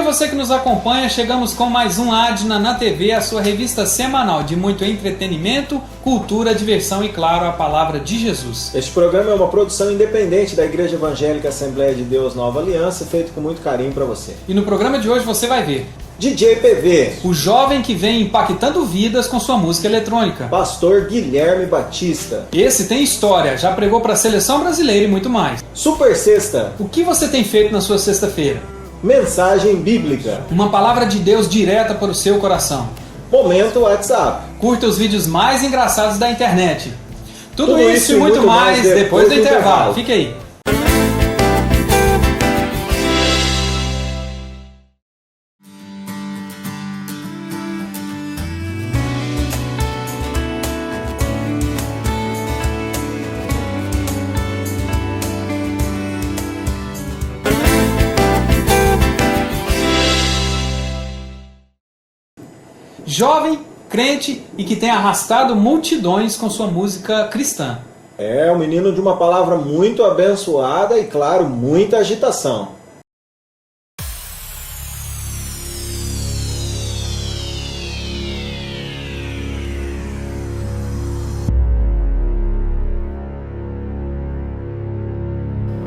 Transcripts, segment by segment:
você que nos acompanha, chegamos com mais um Adna na TV, a sua revista semanal de muito entretenimento, cultura, diversão e, claro, a palavra de Jesus. Este programa é uma produção independente da Igreja Evangélica Assembleia de Deus Nova Aliança, feito com muito carinho para você. E no programa de hoje você vai ver DJ PV, o jovem que vem impactando vidas com sua música eletrônica. Pastor Guilherme Batista. Esse tem história, já pregou para a seleção brasileira e muito mais. Super Sexta. O que você tem feito na sua sexta-feira? Mensagem Bíblica. Uma palavra de Deus direta para o seu coração. Momento WhatsApp. Curta os vídeos mais engraçados da internet. Tudo isso e muito mais depois do intervalo. Fique aí. Jovem, crente e que tem arrastado multidões com sua música cristã. É um menino de uma palavra muito abençoada e, claro, muita agitação.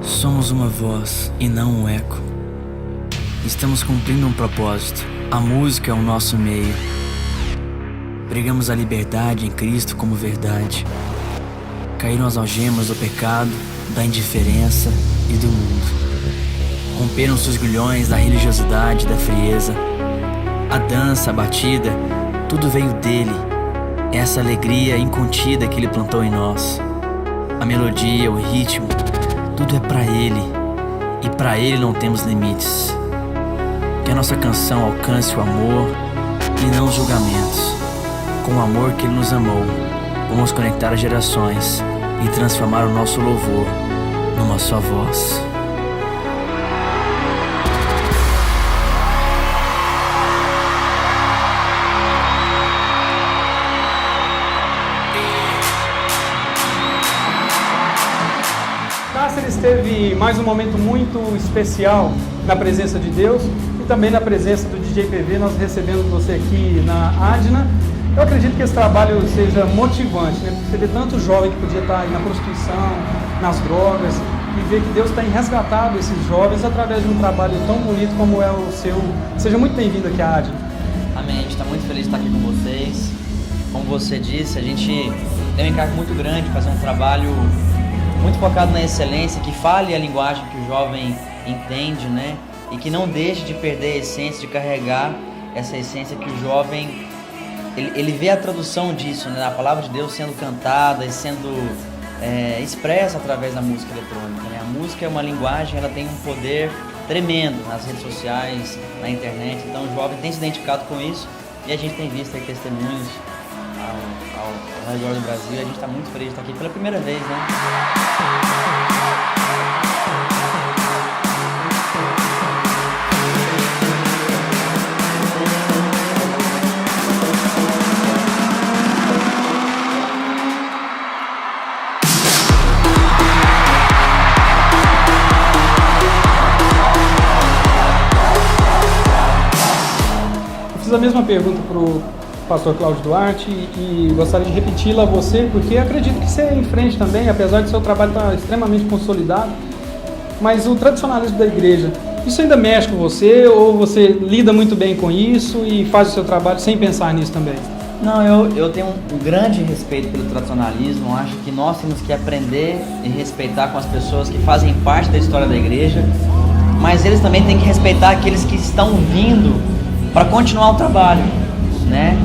Somos uma voz e não um eco. Estamos cumprindo um propósito. A música é o nosso meio. Pregamos a liberdade em Cristo como verdade. Caíram as algemas do pecado, da indiferença e do mundo. Romperam-se os grilhões da religiosidade e da frieza. A dança, a batida, tudo veio dele. Essa alegria incontida que ele plantou em nós. A melodia, o ritmo, tudo é pra ele. E pra ele não temos limites. Que a nossa canção alcance o amor e não os julgamentos. Com o amor que Ele nos amou, vamos conectar as gerações e transformar o nosso louvor numa só voz. Cáceres teve mais um momento muito especial na presença de Deus e também na presença do DJ PV. Nós recebemos você aqui na Adna. Eu acredito que esse trabalho seja motivante, né? Porque você vê tanto jovem que podia estar aí na prostituição, nas drogas, e ver que Deus tem resgatado esses jovens através de um trabalho tão bonito como é o seu. Seja muito bem-vindo aqui à Adna. Amém, a gente está muito feliz de estar aqui com vocês. Como você disse, a gente tem um encargo muito grande de fazer um trabalho muito focado na excelência, que fale a linguagem que o jovem entende, né? E que não deixe de perder a essência, de carregar essa essência que o jovem... Ele vê a tradução disso, né? A palavra de Deus sendo cantada e sendo expressa através da música eletrônica, né? A música é uma linguagem, ela tem um poder tremendo nas redes sociais, na internet. Então o jovem tem se identificado com isso e a gente tem visto aí testemunhos ao redor do Brasil. A gente está muito feliz de estar aqui pela primeira vez, né? Fiz a mesma pergunta para o pastor Cláudio Duarte e gostaria de repeti-la a você, porque acredito que você é em frente também, apesar de seu trabalho estar extremamente consolidado, mas o tradicionalismo da igreja, isso ainda mexe com você ou você lida muito bem com isso e faz o seu trabalho sem pensar nisso também? Não, eu tenho um grande respeito pelo tradicionalismo. Acho que nós temos que aprender e respeitar com as pessoas que fazem parte da história da igreja, mas eles também têm que respeitar aqueles que estão vindo para continuar o trabalho, né?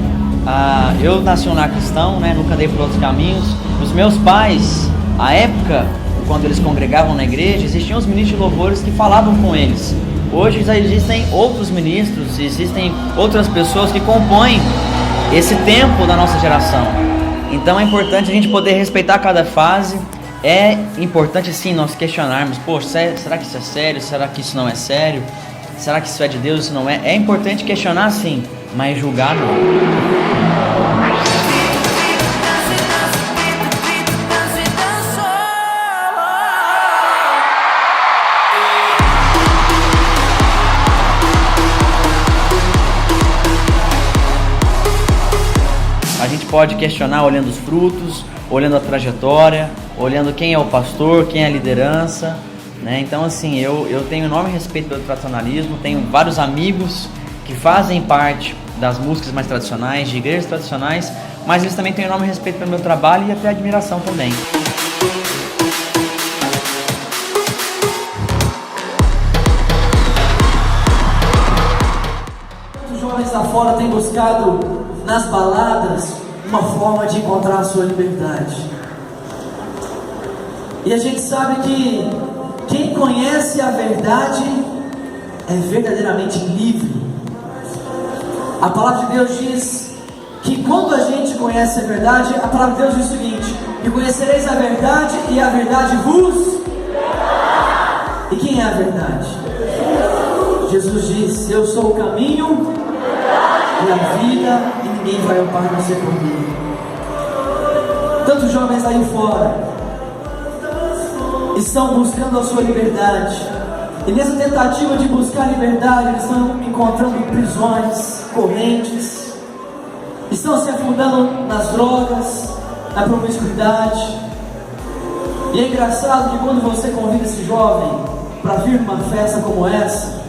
Eu nasci um lar cristão, né? Nunca andei por outros caminhos. Os meus pais, à época, quando eles congregavam na igreja, existiam os ministros de louvores que falavam com eles. Hoje já existem outros ministros, existem outras pessoas que compõem esse tempo da nossa geração. Então é importante a gente poder respeitar cada fase. É importante sim nós questionarmos, poxa, será que isso é sério? Será que isso não é sério? Será que isso é de Deus, isso não é? É importante questionar sim, mas julgar não. A gente pode questionar olhando os frutos, olhando a trajetória, olhando quem é o pastor, quem é a liderança, né? Então, assim, eu tenho enorme respeito pelo tradicionalismo, tenho vários amigos que fazem parte das músicas mais tradicionais, de igrejas tradicionais, mas eles também têm enorme respeito pelo meu trabalho e até admiração também. Muitos jovens lá fora têm buscado nas baladas uma forma de encontrar a sua liberdade. E a gente sabe que quem conhece a verdade é verdadeiramente livre. A palavra de Deus diz que quando a gente conhece a verdade, a palavra de Deus diz o seguinte: e conhecereis a verdade, e a verdade vos... E quem é a verdade? Jesus disse: eu sou o caminho e a vida, e ninguém vai ao Pai a não ser por mim. Tantos jovens aí fora estão buscando a sua liberdade, e nessa tentativa de buscar liberdade, eles estão encontrando prisões, correntes, estão se afundando nas drogas, na promiscuidade. E é engraçado que quando você convida esse jovem para vir numa festa como essa,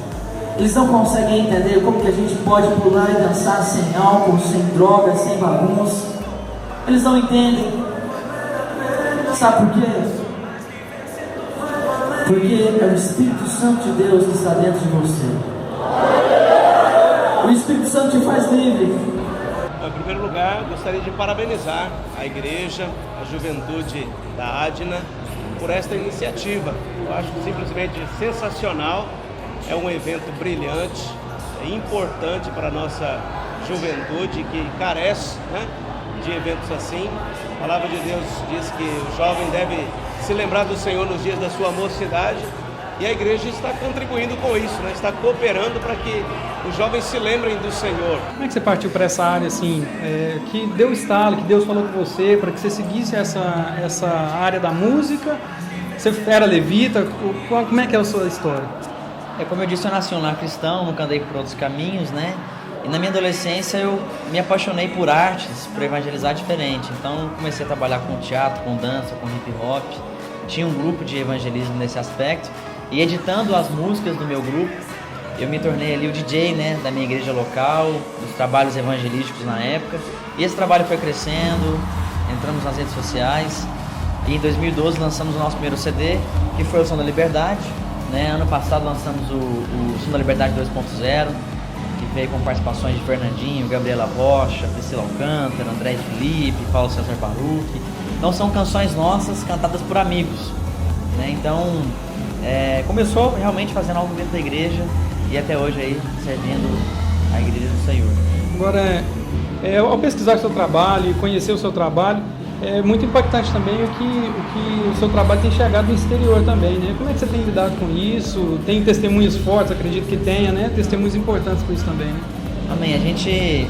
eles não conseguem entender como que a gente pode pular e dançar sem álcool, sem drogas, sem bagunça. Eles não entendem. Sabe por quê? Porque é o Espírito Santo de Deus que está dentro de você. O Espírito Santo te faz livre. Em primeiro lugar, gostaria de parabenizar a igreja, a juventude da Adna, por esta iniciativa. Eu acho simplesmente sensacional. É um evento brilhante, é importante para a nossa juventude que carece, né, de eventos assim. A palavra de Deus diz que o jovem deve se lembrar do Senhor nos dias da sua mocidade, e a igreja está contribuindo com isso, né? Está cooperando para que os jovens se lembrem do Senhor. Como é que você partiu para essa área, assim, que deu estalo, que Deus falou com você, para que você seguisse essa área da música? Você era levita? Como é que é a sua história? Como eu disse, eu nasci um lar cristão, nunca andei por outros caminhos, né? E na minha adolescência eu me apaixonei por artes, por evangelizar diferente. Então comecei a trabalhar com teatro, com dança, com hip hop. Tinha um grupo de evangelismo nesse aspecto. E editando as músicas do meu grupo, eu me tornei ali o DJ, né, da minha igreja local, dos trabalhos evangelísticos na época. E esse trabalho foi crescendo, entramos nas redes sociais. E em 2012 lançamos o nosso primeiro CD, que foi o Som da Liberdade. Né? Ano passado lançamos o Som da Liberdade 2.0, que veio com participações de Fernandinho, Gabriela Rocha, Priscila Alcântara, André Felipe, Paulo César Baruch. Então são canções nossas cantadas por amigos. Né? Então começou realmente fazendo algo dentro da igreja e até hoje aí servindo a igreja do Senhor. Agora, ao pesquisar o seu trabalho e conhecer o seu trabalho, é muito impactante também o que o seu trabalho tem chegado no exterior também, né? Como é que você tem lidado com isso? Tem testemunhos fortes, acredito que tenha, né? Testemunhos importantes com isso também, né? Amém. A gente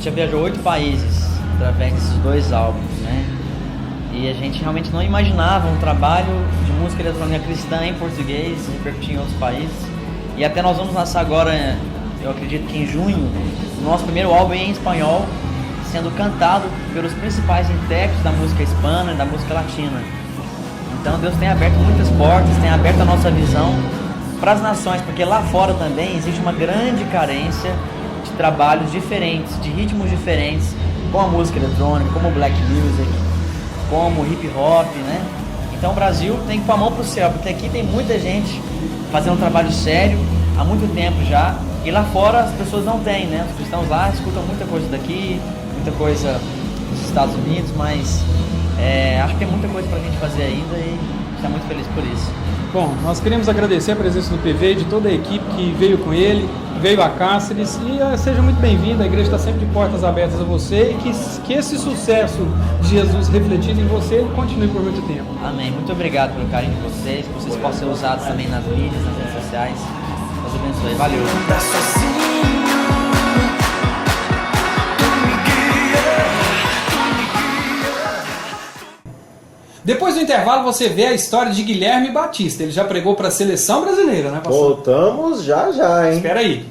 já viajou 8 países através desses 2 álbuns, né? E a gente realmente não imaginava um trabalho de música eletrônica cristã em português, repercutir em outros países. E até nós vamos lançar agora, eu acredito que em junho, o nosso primeiro álbum em espanhol, sendo cantado pelos principais intérpretes da música hispana e da música latina. Então Deus tem aberto muitas portas, tem aberto a nossa visão para as nações, porque lá fora também existe uma grande carência de trabalhos diferentes, de ritmos diferentes, com a música eletrônica, como o black music, como o hip hop, né? Então o Brasil tem que pôr a mão pro céu, porque aqui tem muita gente fazendo um trabalho sério há muito tempo já, e lá fora as pessoas não têm, né? Os cristãos lá escutam muita coisa daqui, muita coisa dos Estados Unidos, mas acho que tem muita coisa pra gente fazer ainda e está muito feliz por isso. Bom, nós queremos agradecer a presença do PV, de toda a equipe que veio com ele, veio a Cáceres, e seja muito bem-vindo. A igreja está sempre de portas abertas a você, e que esse sucesso de Jesus refletido em você continue por muito tempo. Amém. Muito obrigado pelo carinho de vocês, que vocês possam ser usados também nas mídias, nas redes sociais. Deus abençoe. Valeu. Depois do intervalo você vê a história de Guilherme Batista. Ele já pregou para a seleção brasileira, né, pastor? Voltamos já, hein? Espera aí.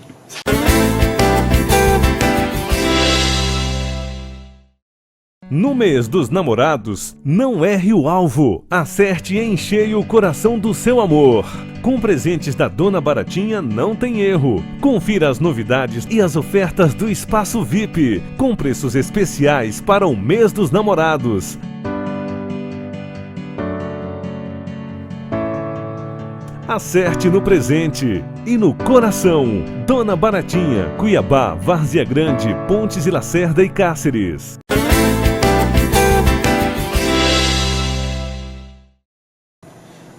No mês dos namorados, não erre o alvo. Acerte em cheio o coração do seu amor. Com presentes da Dona Baratinha não tem erro. Confira as novidades e as ofertas do Espaço VIP, com preços especiais para o mês dos namorados. Acerte no presente e no coração. Dona Baratinha, Cuiabá, Várzea Grande, Pontes e Lacerda e Cáceres.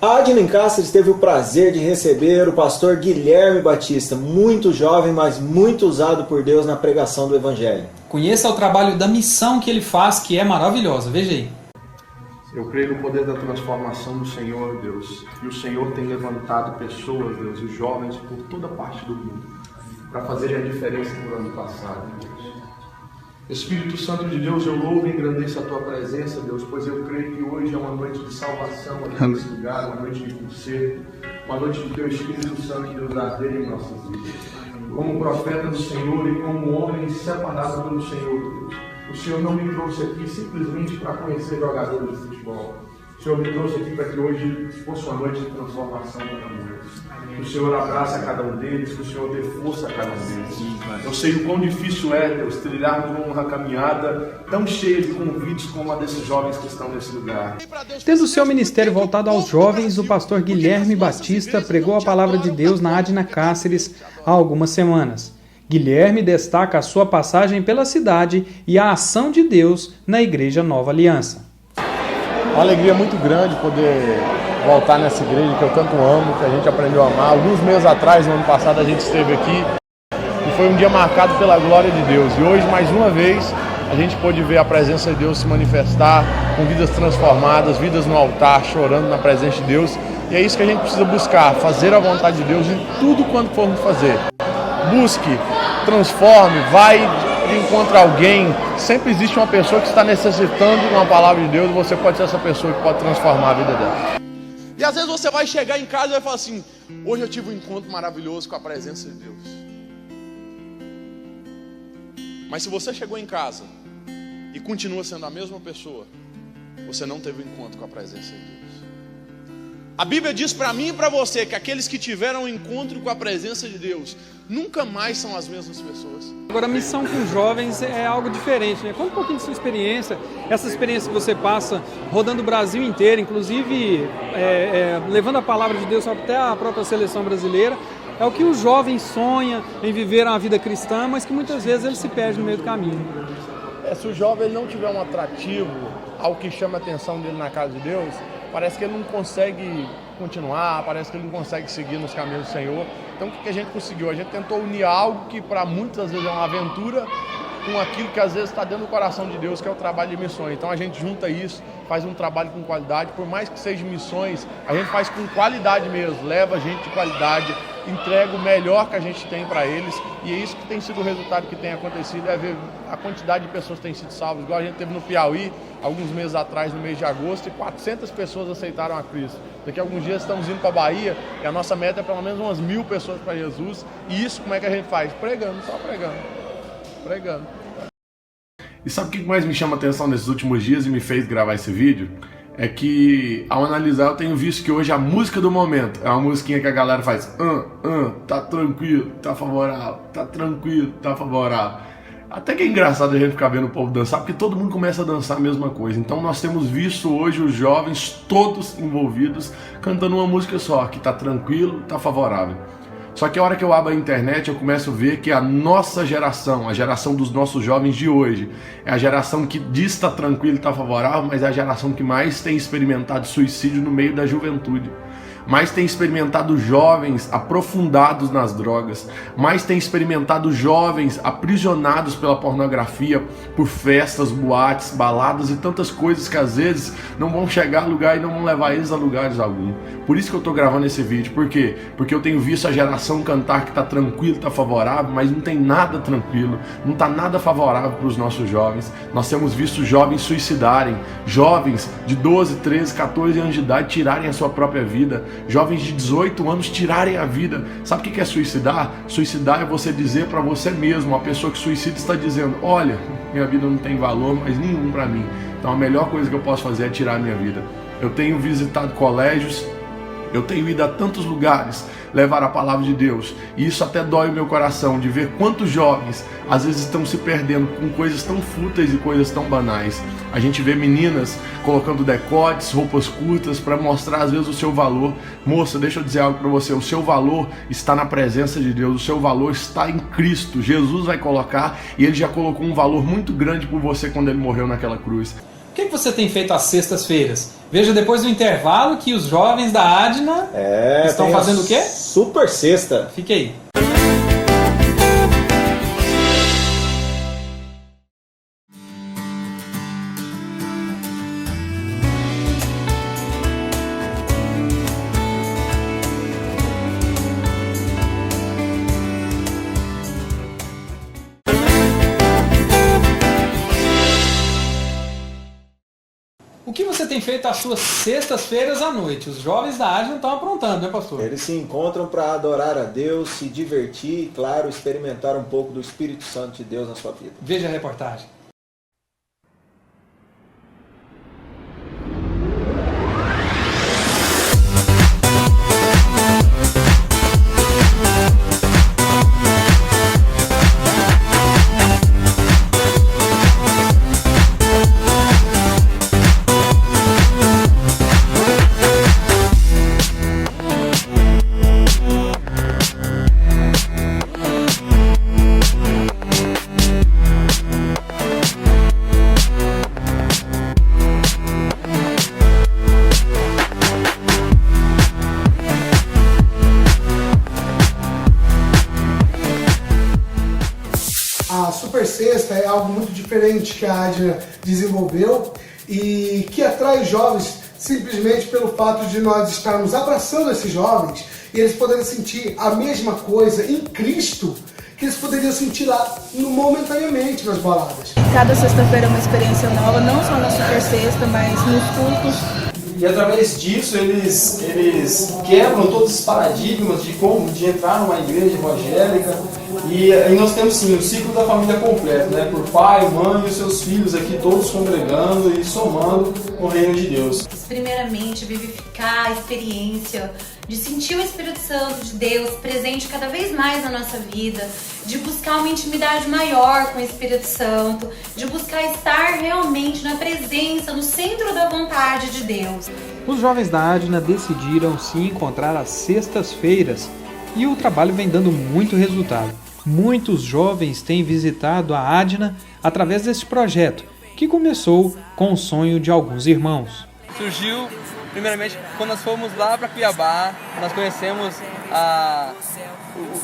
A Adna em Cáceres teve o prazer de receber o pastor Guilherme Batista, muito jovem, mas muito usado por Deus na pregação do Evangelho. Conheça o trabalho da missão que ele faz, que é maravilhosa. Veja aí. Eu creio no poder da transformação do Senhor, Deus. E o Senhor tem levantado pessoas, Deus, e jovens por toda parte do mundo, para fazerem a diferença no ano passado, Deus. Espírito Santo de Deus, eu louvo e engrandeço a Tua presença, Deus, pois eu creio que hoje é uma noite de salvação aqui nesse lugar, uma noite de conserto, uma noite do Teu Espírito Santo, Deus, arder em nossas vidas. Como profeta do Senhor e como homem separado pelo Senhor, Deus, o Senhor não me trouxe aqui simplesmente para conhecer jogadores de futebol. O Senhor me trouxe aqui para que hoje fosse uma noite de transformação para muitos. Que o Senhor abraça cada um deles, que o Senhor dê força a cada um deles. Eu sei o quão difícil é, Deus, trilharmos uma caminhada tão cheia de convites como a desses jovens que estão nesse lugar. Tendo seu ministério voltado aos jovens, o pastor Guilherme Batista pregou a palavra de Deus na Adna Cáceres há algumas semanas. Guilherme destaca a sua passagem pela cidade e a ação de Deus na Igreja Nova Aliança. Uma alegria muito grande poder voltar nessa igreja que eu tanto amo, que a gente aprendeu a amar. Alguns meses atrás, no ano passado, a gente esteve aqui e foi um dia marcado pela glória de Deus. E hoje, mais uma vez, a gente pôde ver a presença de Deus se manifestar com vidas transformadas, vidas no altar, chorando na presença de Deus. E é isso que a gente precisa buscar, fazer a vontade de Deus em tudo quanto formos fazer. Busque, transforme, vai de encontro a alguém. Sempre existe uma pessoa que está necessitando de uma palavra de Deus e você pode ser essa pessoa que pode transformar a vida dela. E às vezes você vai chegar em casa e vai falar assim: hoje eu tive um encontro maravilhoso com a presença de Deus. Mas se você chegou em casa e continua sendo a mesma pessoa, você não teve um encontro com a presença de Deus. A Bíblia diz para mim e para você que aqueles que tiveram um encontro com a presença de Deus nunca mais são as mesmas pessoas. Agora, a missão com os jovens é algo diferente, né? Conta um pouquinho de sua experiência, essa experiência que você passa rodando o Brasil inteiro, inclusive levando a palavra de Deus até a própria seleção brasileira. É o que o jovem sonha em viver uma vida cristã, mas que muitas vezes ele se perde no meio do caminho. Se o jovem não tiver um atrativo ao que chama a atenção dele na casa de Deus, parece que ele não consegue continuar, parece que ele não consegue seguir nos caminhos do Senhor. Então o que a gente conseguiu? A gente tentou unir algo que para muitas vezes é uma aventura com aquilo que às vezes está dentro do coração de Deus, que é o trabalho de missões. Então a gente junta isso, faz um trabalho com qualidade, por mais que seja missões, a gente faz com qualidade mesmo, leva a gente de qualidade, entrega o melhor que a gente tem para eles, e é isso que tem sido o resultado que tem acontecido, é ver a quantidade de pessoas que têm sido salvas, igual a gente teve no Piauí, alguns meses atrás, no mês de agosto, e 400 pessoas aceitaram a Cristo. Daqui a alguns dias estamos indo para a Bahia, e a nossa meta é pelo menos umas 1000 pessoas para Jesus, e isso como é que a gente faz? Pregando, só pregando. E sabe o que mais me chama a atenção nesses últimos dias e me fez gravar esse vídeo? É que, ao analisar, eu tenho visto que hoje a música do momento é uma musiquinha que a galera faz tá tranquilo, tá favorável, tá tranquilo, tá favorável. Até que é engraçado a gente ficar vendo o povo dançar, porque todo mundo começa a dançar a mesma coisa. Então nós temos visto hoje os jovens todos envolvidos cantando uma música só, que tá tranquilo, tá favorável. Só que a hora que eu abro a internet, eu começo a ver que a nossa geração, a geração dos nossos jovens de hoje, é a geração que diz estar tranquilo, está favorável, mas é a geração que mais tem experimentado suicídio no meio da juventude. Mais tem experimentado jovens aprofundados nas drogas, mais tem experimentado jovens aprisionados pela pornografia, por festas, boates, baladas e tantas coisas que às vezes não vão chegar a lugar e não vão levar eles a lugares algum. Por isso que eu estou gravando esse vídeo. Por quê? Porque eu tenho visto a geração cantar que está tranquilo, está favorável, mas não tem nada tranquilo, não está nada favorável para os nossos jovens. Nós temos visto jovens suicidarem, jovens de 12, 13, 14 anos de idade tirarem a sua própria vida, jovens de 18 anos tirarem a vida. Sabe o que é suicidar? Suicidar é você dizer para você mesmo, a pessoa que suicida está dizendo: olha, minha vida não tem valor mais nenhum para mim. Então a melhor coisa que eu posso fazer é tirar a minha vida. Eu tenho visitado colégios, eu tenho ido a tantos lugares levar a palavra de Deus, e isso até dói o meu coração de ver quantos jovens às vezes estão se perdendo com coisas tão fúteis e coisas tão banais. A gente vê meninas colocando decotes, roupas curtas para mostrar às vezes o seu valor. Moça, deixa eu dizer algo para você, o seu valor está na presença de Deus, o seu valor está em Cristo. Jesus vai colocar, e Ele já colocou um valor muito grande por você quando Ele morreu naquela cruz. O que você tem feito às sextas-feiras? Veja depois do intervalo que os jovens da Adna estão fazendo o quê? Super Sexta. Fique aí. O que você tem feito às suas sextas-feiras à noite? Os jovens da Adna estão aprontando, né, pastor? Eles se encontram para adorar a Deus, se divertir e, claro, experimentar um pouco do Espírito Santo de Deus na sua vida. Veja a reportagem. A Super Sexta é algo muito diferente que a Adna desenvolveu e que atrai os jovens simplesmente pelo fato de nós estarmos abraçando esses jovens e eles poderem sentir a mesma coisa em Cristo que eles poderiam sentir lá momentaneamente nas baladas. Cada sexta-feira é uma experiência nova, não só na Super Sexta, mas nos cultos. E através disso eles quebram todos os paradigmas de entrar numa igreja evangélica. E nós temos sim o ciclo da família completo, né? Por pai, mãe e os seus filhos aqui todos congregando e somando o reino de Deus. Primeiramente, vivificar a experiência de sentir o Espírito Santo de Deus presente cada vez mais na nossa vida, de buscar uma intimidade maior com o Espírito Santo, de buscar estar realmente na presença, no centro da vontade de Deus. Os jovens da Adna decidiram se encontrar às sextas-feiras e o trabalho vem dando muito resultado. Muitos jovens têm visitado a Adna através desse projeto, que começou com o sonho de alguns irmãos. Surgiu, primeiramente, quando nós fomos lá para Cuiabá, nós conhecemos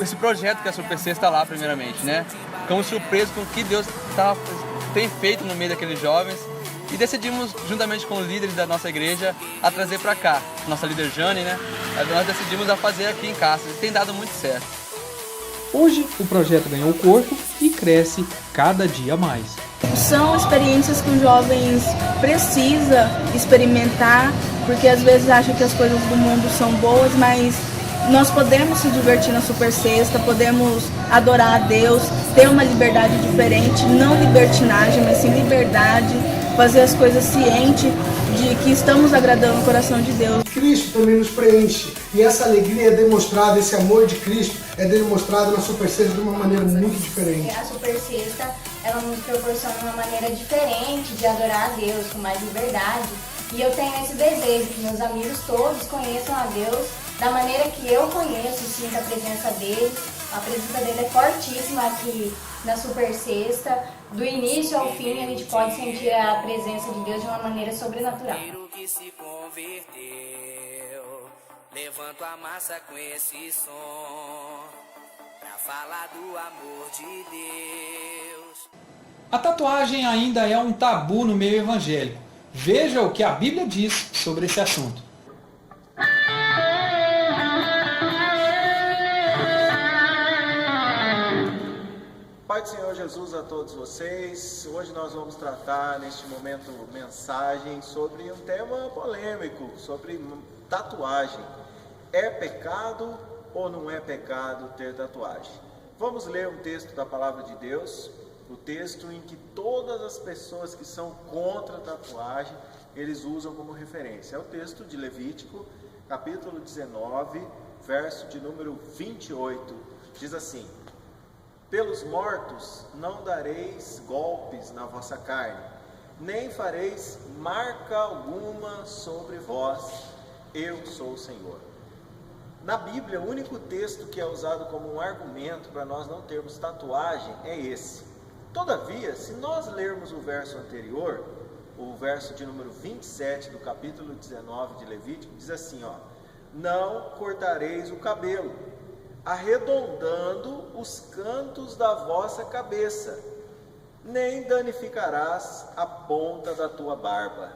esse projeto que a Super Sexta está lá, primeiramente, né? Ficamos surpresos com o que Deus tem feito no meio daqueles jovens e decidimos, juntamente com os líderes da nossa igreja, a trazer para cá. Nossa líder Jane, né? Nós decidimos a fazer aqui em Cáceres e tem dado muito certo. Hoje o projeto ganhou corpo e cresce cada dia mais. São experiências que os jovens precisam experimentar, porque às vezes acham que as coisas do mundo são boas, mas nós podemos se divertir na Super Sexta, podemos adorar a Deus, ter uma liberdade diferente, não libertinagem, mas sim liberdade, fazer as coisas ciente de que estamos agradando o coração de Deus. Cristo também nos preenche e essa alegria é demonstrada, esse amor de Cristo é demonstrado na Super Sexta de uma maneira muito diferente. A Super Sexta, ela nos proporciona uma maneira diferente de adorar a Deus, com mais liberdade. E eu tenho esse desejo que meus amigos todos conheçam a Deus da maneira que eu conheço, sinto a presença dele. A presença dele é fortíssima aqui na Super Sexta. Do início ao fim a gente pode sentir a presença de Deus de uma maneira sobrenatural. Levanto a massa com esse som pra falar do amor de Deus. A tatuagem ainda é um tabu no meio evangélico. Veja o que a Bíblia diz sobre esse assunto. Pai do Senhor Jesus a todos vocês. Hoje nós vamos tratar neste momento mensagem sobre um tema polêmico, sobre tatuagem. É pecado ou não é pecado ter tatuagem? Vamos ler um texto da Palavra de Deus. o texto em que todas as pessoas que são contra a tatuagem, eles usam como referência. É o texto de Levítico, capítulo 19, verso de número 28. Diz assim: pelos mortos não dareis golpes na vossa carne, nem fareis marca alguma sobre vós, eu sou o Senhor. Na Bíblia, o único texto que é usado como um argumento para nós não termos tatuagem é esse. Todavia, se nós lermos o verso anterior, o verso de número 27 do capítulo 19 de Levítico, diz assim, ó: não cortareis o cabelo, arredondando os cantos da vossa cabeça, nem danificarás a ponta da tua barba.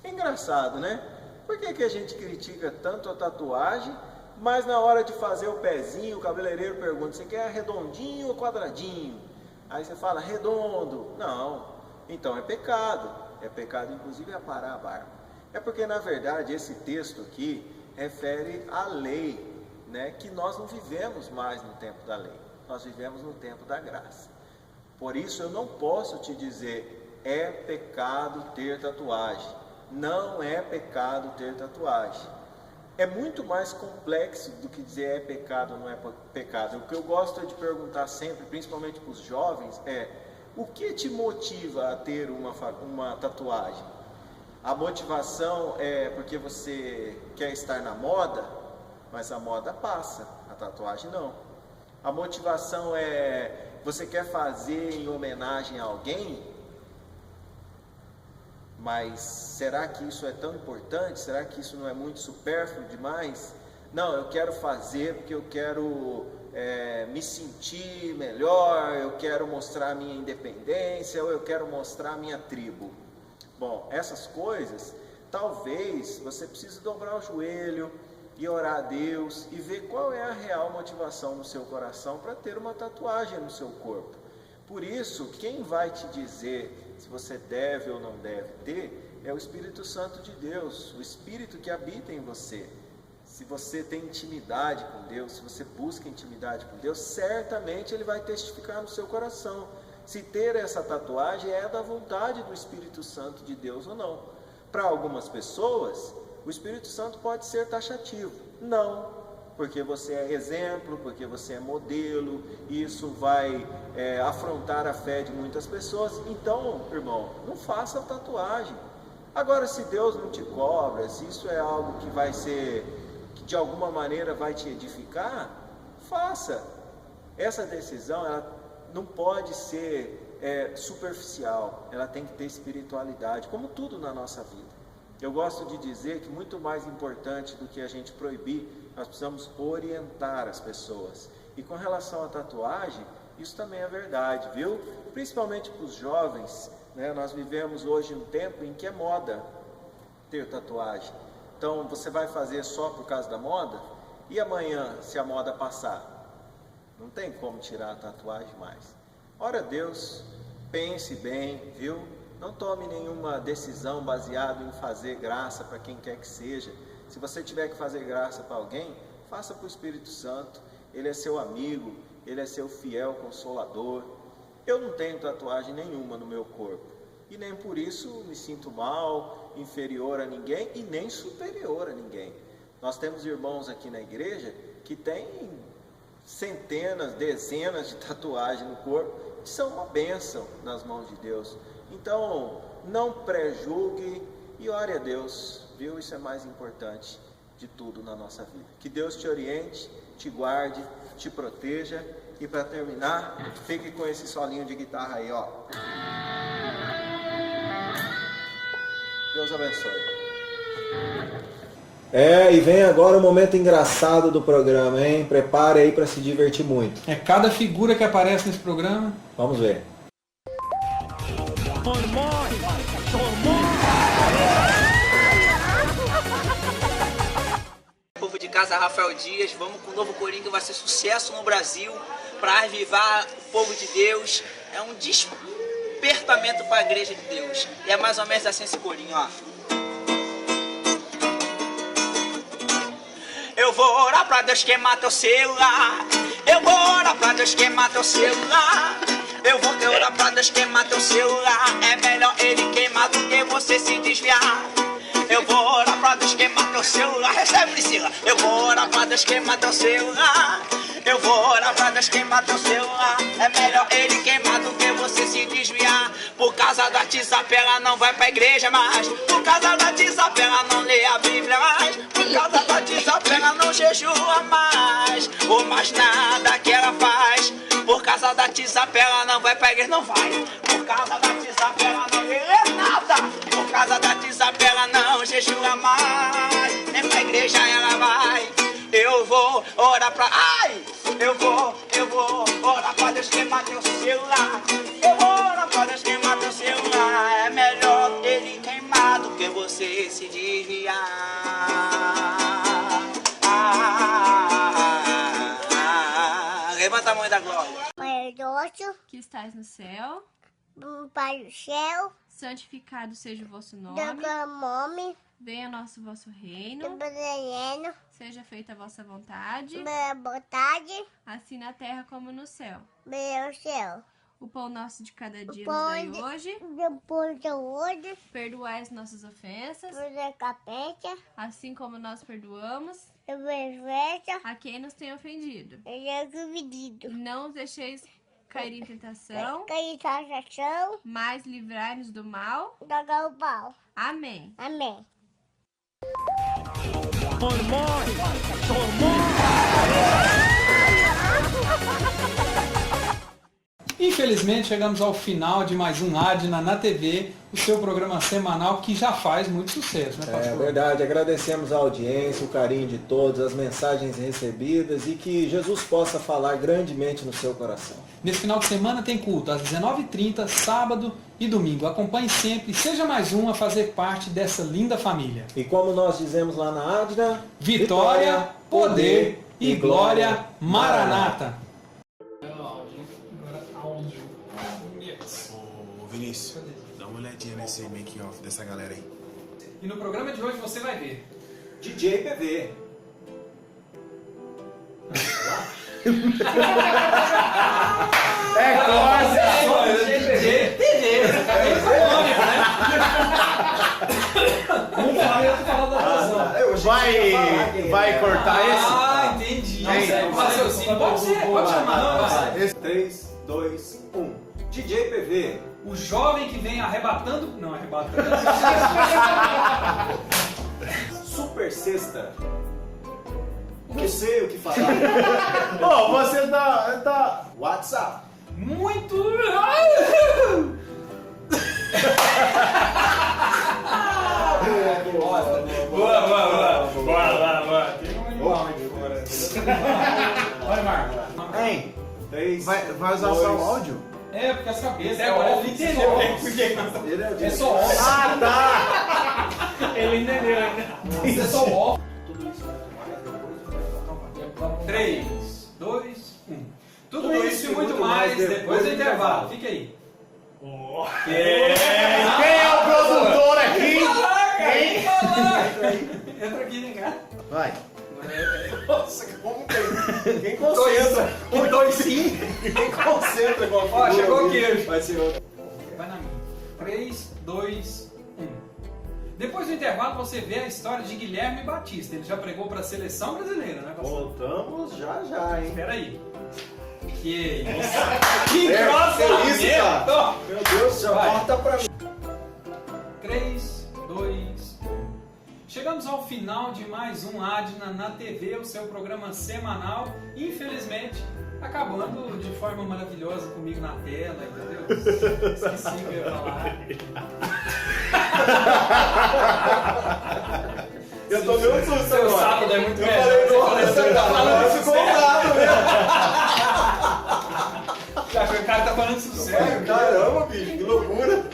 É engraçado, né? Por que a gente critica tanto a tatuagem, mas na hora de fazer o pezinho, o cabeleireiro pergunta: você quer redondinho ou quadradinho? Aí você fala redondo. Não, então é pecado. É pecado inclusive aparar a barba. É porque na verdade esse texto aqui refere à lei, né? Que nós não vivemos mais no tempo da lei, nós vivemos no tempo da graça. Por isso eu não posso te dizer é pecado ter tatuagem. Não é pecado ter tatuagem. É muito mais complexo do que dizer é pecado ou não é pecado. O que eu gosto é de perguntar sempre, principalmente para os jovens, é: o que te motiva a ter uma tatuagem? A motivação é porque você quer estar na moda, mas a moda passa, a tatuagem não. A motivação é: você quer fazer em homenagem a alguém, mas será que isso é tão importante? Será que isso não é muito supérfluo demais? Não, eu quero fazer porque eu quero me sentir melhor, eu quero mostrar a minha independência, ou eu quero mostrar a minha tribo. Bom, essas coisas, talvez você precise dobrar o joelho e orar a Deus e ver qual é a real motivação no seu coração para ter uma tatuagem no seu corpo. Por isso, quem vai te dizer se você deve ou não deve ter é o Espírito Santo de Deus, o Espírito que habita em você. Se você tem intimidade com Deus, se você busca intimidade com Deus, certamente Ele vai testificar no seu coração se ter essa tatuagem é da vontade do Espírito Santo de Deus ou não. Para algumas pessoas, o Espírito Santo pode ser taxativo. Não, porque você é exemplo, porque você é modelo, e isso vai afrontar a fé de muitas pessoas. Então, irmão, não faça tatuagem. Agora, se Deus não te cobra, se isso é algo que vai ser, que de alguma maneira vai te edificar, faça. Essa decisão, ela não pode ser superficial, ela tem que ter espiritualidade, como tudo na nossa vida. Eu gosto de dizer que muito mais importante do que a gente proibir, nós precisamos orientar as pessoas. E com relação à tatuagem, isso também é verdade, viu? Principalmente para os jovens, né? Nós vivemos hoje um tempo em que é moda ter tatuagem. Então você vai fazer só por causa da moda? E amanhã, se a moda passar? Não tem como tirar a tatuagem mais. Ora a Deus, pense bem, viu? Não tome nenhuma decisão baseada em fazer graça para quem quer que seja. Se você tiver que fazer graça para alguém, faça para o Espírito Santo. Ele é seu amigo, Ele é seu fiel consolador. Eu não tenho tatuagem nenhuma no meu corpo, e nem por isso me sinto mal, inferior a ninguém e nem superior a ninguém. Nós temos irmãos aqui na igreja que têm centenas, dezenas de tatuagens no corpo, que são uma bênção nas mãos de Deus. Então, não pré-julgue e ore a Deus, viu? Isso é mais importante de tudo na nossa vida. Que Deus te oriente, te guarde, te proteja. E para terminar, fique com esse solinho de guitarra aí, ó. Deus abençoe. E vem agora o momento engraçado do programa, hein? Prepare aí para se divertir muito. É cada figura que aparece nesse programa. Vamos ver. Povo de casa, Rafael Dias, vamos com o novo Coringa, vai ser sucesso no Brasil, para avivar o povo de Deus. É um despertamento para a igreja de Deus. E é mais ou menos assim esse corinho, ó. Eu vou orar pra Deus queimar teu celular. Eu vou orar pra Deus queimar teu celular. Eu vou orar pra Deus queimar teu celular. É melhor ele queimar do que você se desviar. Eu vou orar pra Deus queimar teu celular. Recebe, Priscila. Eu vou orar pra Deus queimar teu celular. Eu vou orar pra Deus queimar teu celular. É melhor ele queimar do que você se desviar. Por causa do WhatsApp ela não vai pra igreja mais. Por causa do WhatsApp ela não lê a Bíblia mais. Por causa do WhatsApp ela não jejua mais. Ou mais nada que ela faz. Por causa do WhatsApp ela não vai pra igreja, não vai. Por causa do WhatsApp ela não lê nada. Por causa do WhatsApp ela não jejua mais. Nem pra igreja ela vai. Eu vou orar pra... Ai! Eu vou orar pra Deus queimar teu celular. Eu vou orar pra Deus queimar teu celular. É melhor ele queimar do que você se desviar. Levanta a mão da glória. Pai nosso, que estás no céu, Pai do céu, santificado seja o vosso nome. nome, Venha nosso vosso reino. Brasileiro, Seja feita a vossa vontade. minha vontade, Assim na terra como no céu. meu céu. O pão nosso de cada dia nos dai hoje. Depois de hoje, Perdoai as nossas ofensas. fazer capeta, Assim como nós perdoamos eu vejo, a quem nos tem ofendido. eu já dividido. Não os deixeis cair em tentação, Cantação, mas livrai-nos do mal. jogar o pau. Amém. Amém. Infelizmente chegamos ao final de mais um Adna na TV, o seu programa semanal que já faz muito sucesso, né, pastor? É verdade, agradecemos a audiência, o carinho de todos, as mensagens recebidas e que Jesus possa falar grandemente no seu coração. Nesse final de semana tem culto às 19h30, sábado e domingo. Acompanhe sempre, seja mais um a fazer parte dessa linda família. E como nós dizemos lá na Adna, Vitória, poder e glória, Maranata. Ô Vinícius, dá uma olhadinha nesse making off dessa galera aí. E no programa de hoje você vai ver DJ PV. É quase TV. Vai cortar esse? Ah, entendi. Pode chamar. 3, 2, 1. DJ PV. O jovem que vem arrebatando... Não, arrebatando. Super Sexta. Não sei o que falar. Pô, você tá... WhatsApp. Muito... Boa. Bora. Vai, Marco. Hein? 3, vai usar só o áudio? É, porque as cabeças... Agora ele entendeu. É só off. Ah, tá! Ele entendeu. Isso é só off. 3, 2, 1. Tudo isso e muito mais depois do intervalo. Fica aí. Quem é o produtor aqui? Entra aqui, né, cara? Vai. Nossa, como que... Quem concentra? Com 2 sim. Quem concentra com a figura? Ó, chegou o queijo. Vai ser outro. Vai na minha. 3, 2, 1. Depois do intervalo você vê a história de Guilherme Batista. Ele já pregou para a seleção brasileira, né, pastor? Voltamos já, hein? Espera aí. Que isso? Que cara? Meu Deus, já volta pra mim. 3, 2, 1. Chegamos ao final de mais um Adna na TV, o seu programa semanal. Infelizmente, acabando de forma maravilhosa comigo na tela, entendeu? Esqueci o que eu ia falar. Eu tô meio susto Seu agora. sábado é muito eu melhor. falei, você tá falando isso comprado mesmo. Já que o cara tá falando isso sério. Caramba, bicho, que loucura.